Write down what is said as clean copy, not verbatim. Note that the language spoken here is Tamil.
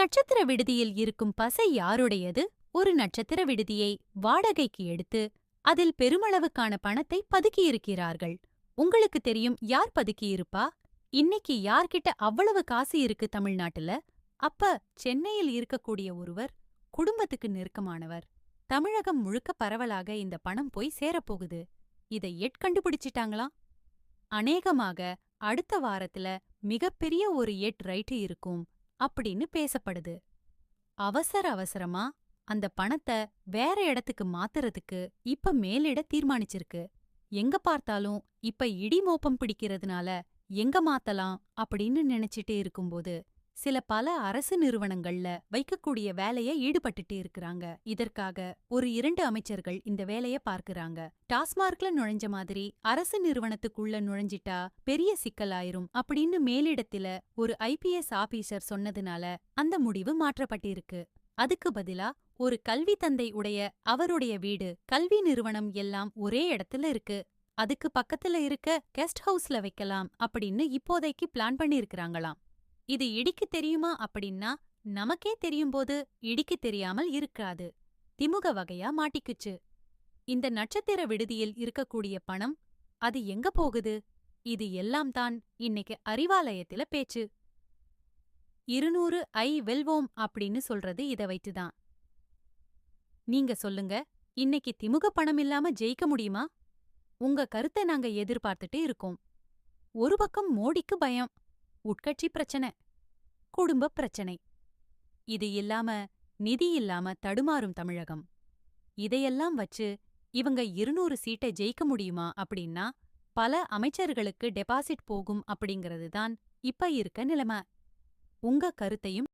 நட்சத்திர விடுதியில் இருக்கும் பசை யாருடையது? ஒரு நட்சத்திர விடுதியை வாடகைக்கு எடுத்து அதில் பெருமளவுக்கான பணத்தை பதுக்கியிருக்கிறார்கள். உங்களுக்கு தெரியும் யார் பதுக்கியிருப்பா? இன்னைக்கு யார்கிட்ட அவ்வளவு காசு இருக்கு தமிழ்நாட்டுல? அப்ப சென்னையில் இருக்கக்கூடிய ஒருவர் குடும்பத்துக்கு நெருக்கமானவர். தமிழகம் முழுக்க பரவலாக இந்த பணம் போய் சேரப்போகுது. இதை கண்டுபிடிச்சிட்டாங்களா? அநேகமாக அடுத்த வாரத்துல மிகப்பெரிய ஒரு ரைட்டு இருக்கும் அப்படின்னு பேசப்படுது. அவசர அவசரமா அந்த பணத்தை வேற இடத்துக்கு மாத்துறதுக்கு இப்ப மேலிட தீர்மானிச்சிருக்கு. எங்க பார்த்தாலும் இப்ப இடி மோப்பம் பிடிக்கிறதுனால எங்க மாத்தலாம் அப்படின்னு நினைச்சிட்டு இருக்கும்போது பல அரசு நிறுவனங்கள்ல வைக்கக்கூடிய வேலைய ஈடுபட்டுட்டு இருக்கிறாங்க. இதற்காக ஒரு 2 அமைச்சர்கள் இந்த வேலைய பார்க்கறாங்க. டாஸ்மார்க்ல நுழைஞ்ச மாதிரி அரசு நிறுவனத்துக்குள்ள நுழைஞ்சிட்டா பெரிய சிக்கலாயிரும் அப்படின்னு மேலிடத்துல ஒரு IPS ஆபீசர் சொன்னதுனால அந்த முடிவு மாற்றப்பட்டிருக்கு. அதுக்கு பதிலா ஒரு கல்வி தந்தை உடைய அவருடைய வீடு, கல்வி நிறுவனம் எல்லாம் ஒரே இடத்துல இருக்கு. அதுக்கு பக்கத்துல இருக்க கெஸ்ட் ஹவுஸ்ல வைக்கலாம் அப்படின்னு இப்போதைக்கு பிளான் பண்ணிருக்கிறாங்களாம். இது இடிக்கு தெரியுமா அப்படின்னா, நமக்கே தெரியும்போது இடிக்கு தெரியாமல் இருக்காது. திமுக வகையா மாட்டிக்குச்சு. இந்த நட்சத்திர விடுதியில் இருக்கக்கூடிய பணம் அது எங்க போகுது? இது எல்லாம் தான் இன்னைக்கு அறிவாலயத்தில பேச்சு. 200 வெல்வோம் அப்படின்னு சொல்றது இத வைத்துதான். நீங்க சொல்லுங்க, இன்னைக்கு திமுக பணம் இல்லாம ஜெயிக்க முடியுமா? உங்க கருத்தை நாங்க எதிர்பார்த்துட்டு இருக்கோம். ஒரு பக்கம் மோடிக்கு பயம், உட்கட்சி பிரச்சனை, குடும்ப பிரச்சனை. இது இல்லாம நிதி இல்லாம தடுமாறும் தமிழகம். இதையெல்லாம் வச்சு இவங்க 200 சீட்டை ஜெயிக்க முடியுமா அப்படின்னா, பல அமைச்சர்களுக்கு டெபாசிட் போகும் அப்படிங்கிறது தான் இப்ப இருக்க நிலைமை. உங்க கருத்தையும்